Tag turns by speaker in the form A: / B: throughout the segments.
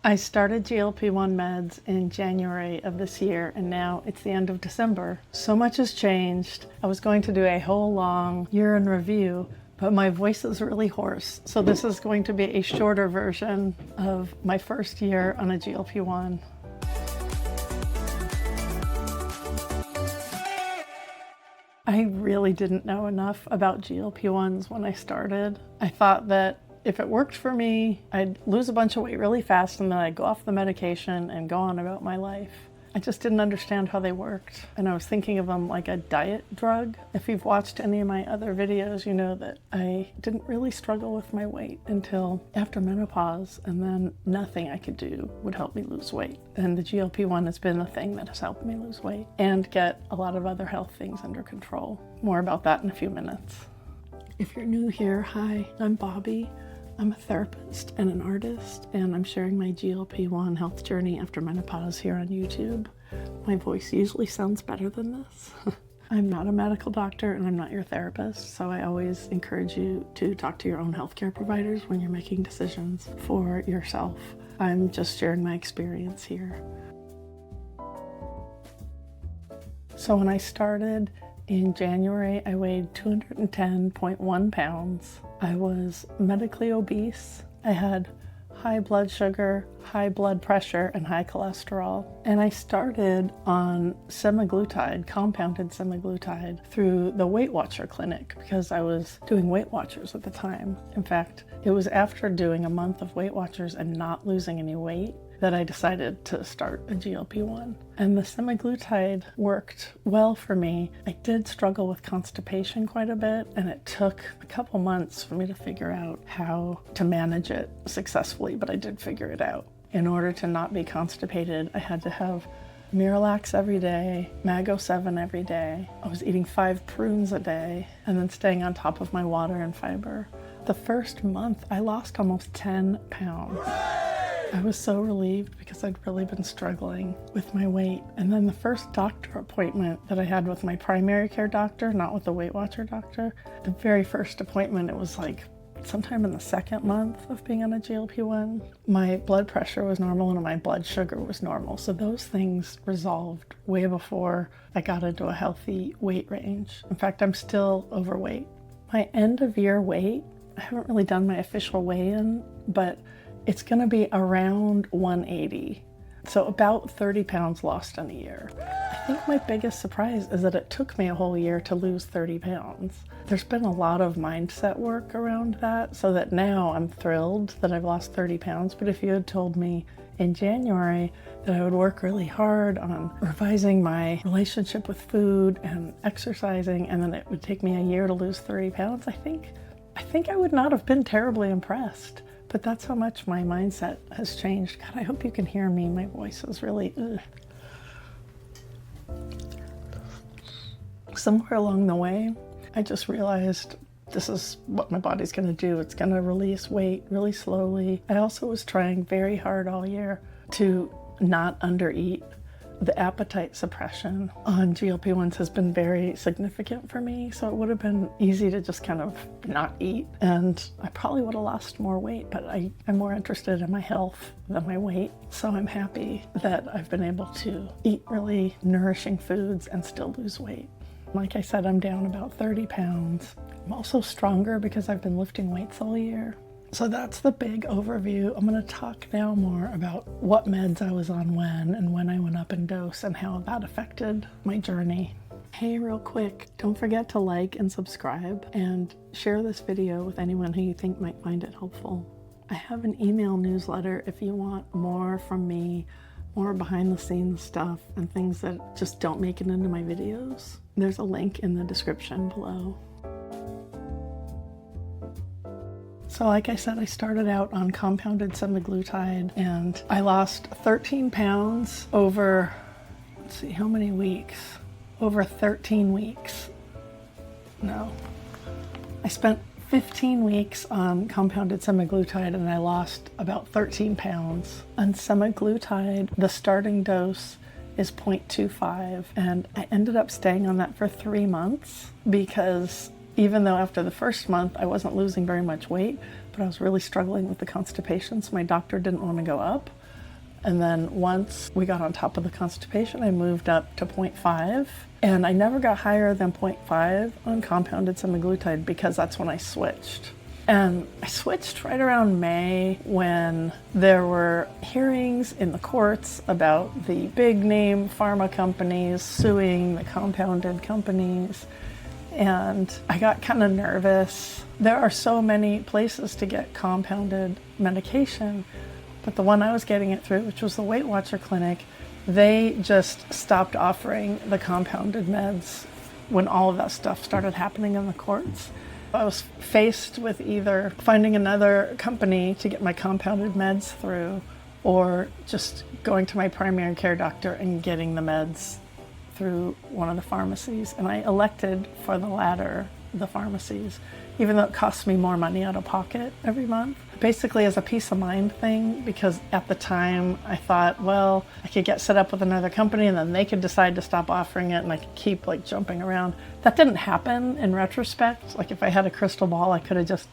A: I started GLP-1 meds in January of this year, and now it's the end of December. So much has changed. I was going to do a whole long year in review, but my voice is really hoarse. So this is going to be a shorter version of my first year on a GLP-1. I really didn't know enough about GLP-1s when I started. I thought that if it worked for me, I'd lose a bunch of weight really fast and then I'd go off the medication and go on about my life. I just didn't understand how they worked. And I was thinking of them like a diet drug. If you've watched any of my other videos, you know that I didn't really struggle with my weight until after menopause, and then nothing I could do would help me lose weight. And the GLP-1 has been the thing that has helped me lose weight and get a lot of other health things under control. More about that in a few minutes. If you're new here, hi, I'm Bobby. I'm a therapist and an artist, and I'm sharing my GLP-1 health journey after menopause here on YouTube. My voice usually sounds better than this. I'm not a medical doctor and I'm not your therapist, so I always encourage you to talk to your own healthcare providers when you're making decisions for yourself. I'm just sharing my experience here. So when I started in January, I weighed 210.1 pounds. I was medically obese. I had high blood sugar, high blood pressure, and high cholesterol. And I started on semaglutide, compounded semaglutide, through the Weight Watcher clinic because I was doing Weight Watchers at the time. In fact, it was after doing a month of Weight Watchers and not losing any weight that I decided to start a GLP-1. And the semaglutide worked well for me. I did struggle with constipation quite a bit, and it took a couple months for me to figure out how to manage it successfully, but I did figure it out. In order to not be constipated, I had to have Miralax every day, Mago 7 every day. I was eating 5 prunes a day, and then staying on top of my water and fiber. The first month, I lost almost 10 pounds. I was so relieved because I'd really been struggling with my weight. And then the first doctor appointment that I had with my primary care doctor, not with the Weight Watcher doctor, the very first appointment, it was like sometime in the second month of being on a GLP-1. My blood pressure was normal and my blood sugar was normal. So those things resolved way before I got into a healthy weight range. In fact, I'm still overweight. My end of year weight, I haven't really done my official weigh-in, but it's gonna be around 180. So about 30 pounds lost in a year. I think my biggest surprise is that it took me a whole year to lose 30 pounds. There's been a lot of mindset work around that, so that now I'm thrilled that I've lost 30 pounds. But if you had told me in January that I would work really hard on revising my relationship with food and exercising, and then it would take me a year to lose 30 pounds, I think I would not have been terribly impressed. But that's how much my mindset has changed. God, I hope you can hear me. My voice is really, Somewhere along the way, I just realized this is what my body's gonna do. It's gonna release weight really slowly. I also was trying very hard all year to not undereat. The appetite suppression on GLP-1s has been very significant for me, so it would have been easy to just kind of not eat, and I probably would have lost more weight, but I'm more interested in my health than my weight, so I'm happy that I've been able to eat really nourishing foods and still lose weight. Like I said, I'm down about 30 pounds. I'm also stronger because I've been lifting weights all year. So that's the big overview. I'm going to talk now more about what meds I was on when I went up in dose and how that affected my journey. Hey, real quick, don't forget to like and subscribe and share this video with anyone who you think might find it helpful. I have an email newsletter if you want more from me, more behind the scenes stuff and things that just don't make it into my videos. There's a link in the description below. So like I said, I started out on compounded semaglutide and I lost 13 pounds over, let's see, how many weeks? Over 13 weeks. No. I spent 15 weeks on compounded semaglutide and I lost about 13 pounds. On semaglutide, the starting dose is 0.25 and I ended up staying on that for 3 months because even though after the first month I wasn't losing very much weight, but I was really struggling with the constipation, so my doctor didn't want to go up. And then once we got on top of the constipation, I moved up to 0.5. And I never got higher than 0.5 on compounded semaglutide because that's when I switched. And I switched right around May when there were hearings in the courts about the big name pharma companies suing the compounded companies. And I got kind of nervous. There are so many places to get compounded medication, but the one I was getting it through, which was the Weight Watcher Clinic, they just stopped offering the compounded meds when all of that stuff started happening in the courts. I was faced with either finding another company to get my compounded meds through or just going to my primary care doctor and getting the meds through one of the pharmacies. And I elected for the latter, the pharmacies, even though it costs me more money out of pocket every month. Basically as a peace of mind thing, because at the time I thought, well, I could get set up with another company and then they could decide to stop offering it and I could keep like jumping around. That didn't happen in retrospect. Like if I had a crystal ball, I could have just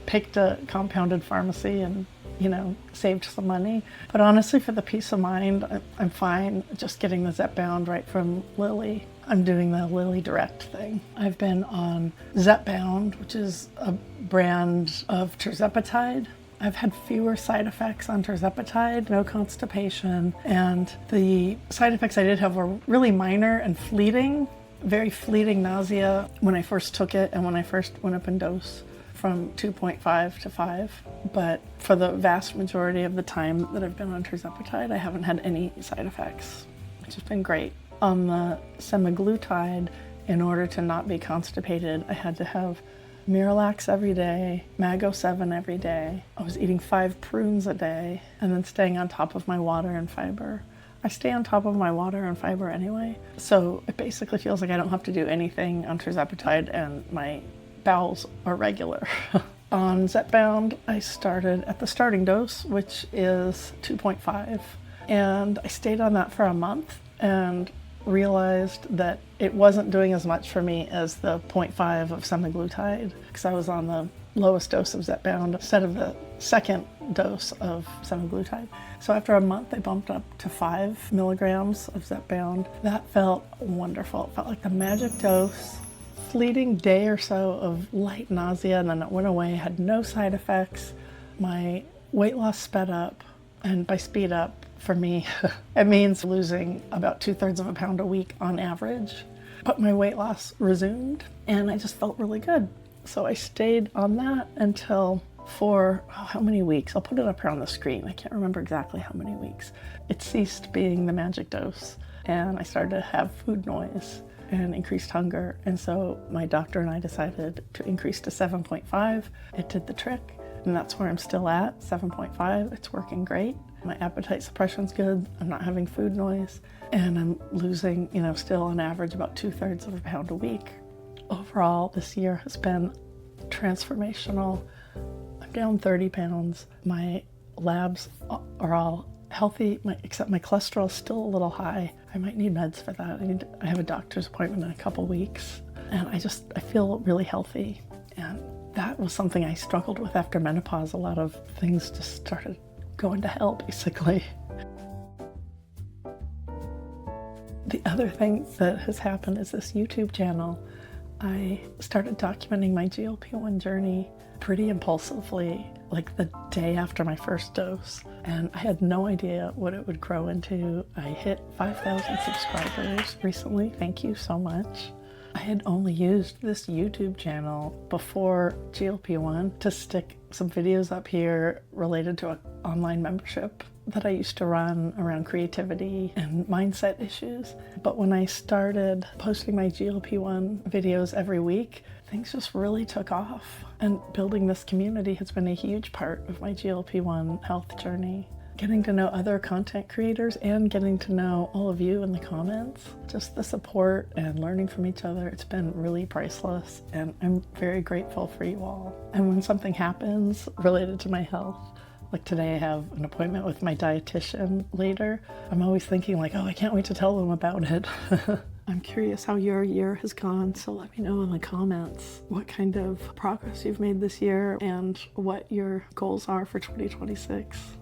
A: picked a compounded pharmacy and, you know, saved some money. But honestly, for the peace of mind, I'm fine just getting the zepbound right from Lilly. I'm doing the Lilly Direct thing. I've been on zepbound, which is a brand of tirzepatide. I've had fewer side effects on tirzepatide, no constipation, and the side effects I did have were really minor and fleeting, very fleeting nausea when I first took it and when I first went up in dose from 2.5 to 5. But for the vast majority of the time that I've been on tirzepatide, I haven't had any side effects, which has been great. On the semaglutide, in order to not be constipated, I had to have Miralax every day, Mago 7 every day. I was eating 5 prunes a day and then staying on top of my water and fiber. I stay on top of my water and fiber anyway, so it basically feels like I don't have to do anything on tirzepatide and my bowels are regular. On zepbound, I started at the starting dose, which is 2.5, and I stayed on that for a month and realized that it wasn't doing as much for me as the 0.5 of semaglutide because I was on the lowest dose of zepbound instead of the second dose of semaglutide. So after a month, I bumped up to 5 milligrams of zepbound. That felt wonderful. It felt like the magic dose. Fleeting day or so of light nausea, and then it went away, had no side effects. My weight loss sped up, and by speed up, for me, it means losing about 2/3 of a pound a week on average. But my weight loss resumed, and I just felt really good. So I stayed on that until for, how many weeks? I'll put it up here on the screen. I can't remember exactly how many weeks. It ceased being the magic dose, and I started to have food noise and increased hunger. And so my doctor and I decided to increase to 7.5. It did the trick, and that's where I'm still at, 7.5. It's working great. My appetite suppression's good. I'm not having food noise, and I'm losing, still on average about 2/3 of a pound a week. Overall, this year has been transformational. I'm down 30 pounds. My labs are all healthy, except my cholesterol is still a little high. I might need meds for that. I have a doctor's appointment in a couple weeks, and I feel really healthy. And that was something I struggled with after menopause. A lot of things just started going to hell, basically. The other thing that has happened is this YouTube channel. I started documenting my GLP-1 journey pretty impulsively, like the day after my first dose, and I had no idea what it would grow into. I hit 5,000 subscribers recently. Thank you so much. I had only used this YouTube channel before GLP-1 to stick some videos up here related to an online membership that I used to run around creativity and mindset issues. But when I started posting my GLP-1 videos every week, things just really took off. And building this community has been a huge part of my GLP-1 health journey. Getting to know other content creators and getting to know all of you in the comments, just the support and learning from each other, it's been really priceless, and I'm very grateful for you all. And when something happens related to my health, like today I have an appointment with my dietitian later, I'm always thinking like, oh, I can't wait to tell them about it. I'm curious how your year has gone, so let me know in the comments what kind of progress you've made this year and what your goals are for 2026.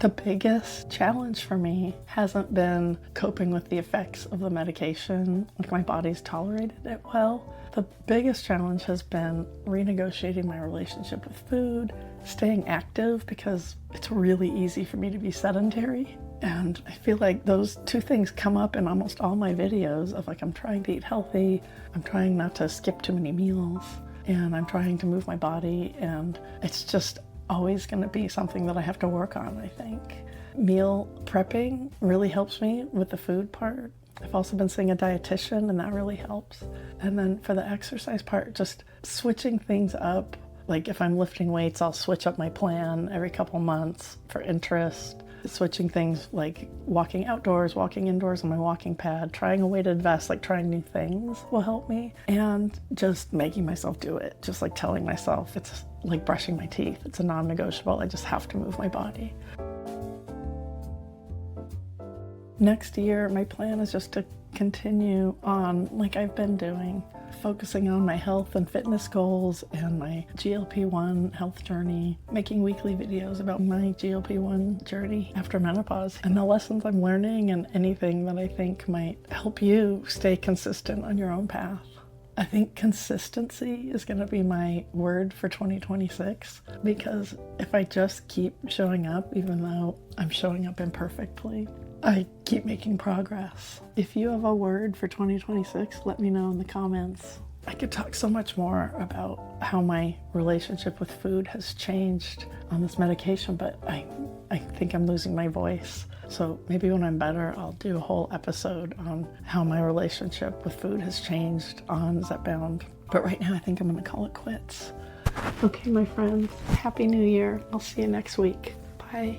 A: The biggest challenge for me hasn't been coping with the effects of the medication, like my body's tolerated it well. The biggest challenge has been renegotiating my relationship with food, staying active, because it's really easy for me to be sedentary. And I feel like those two things come up in almost all my videos of like, I'm trying to eat healthy, I'm trying not to skip too many meals, and I'm trying to move my body, and it's just always going to be something that I have to work on, I think. Meal prepping really helps me with the food part. I've also been seeing a dietitian, and that really helps. And then for the exercise part, just switching things up. Like if I'm lifting weights, I'll switch up my plan every couple months for interest. Switching things like walking outdoors, walking indoors on my walking pad, trying a weighted vest, like trying new things will help me. And just making myself do it, just like telling myself it's like brushing my teeth. It's a non-negotiable. I just have to move my body. Next year, my plan is just to continue on like I've been doing, focusing on my health and fitness goals and my GLP-1 health journey, making weekly videos about my GLP-1 journey after menopause and the lessons I'm learning and anything that I think might help you stay consistent on your own path. I think consistency is going to be my word for 2026, because if I just keep showing up, even though I'm showing up imperfectly, I keep making progress. If you have a word for 2026, let me know in the comments. I could talk so much more about how my relationship with food has changed on this medication, but I think I'm losing my voice. So maybe when I'm better, I'll do a whole episode on how my relationship with food has changed on Zepbound. But right now, I think I'm gonna call it quits. Okay, my friends, Happy New Year. I'll see you next week. Bye.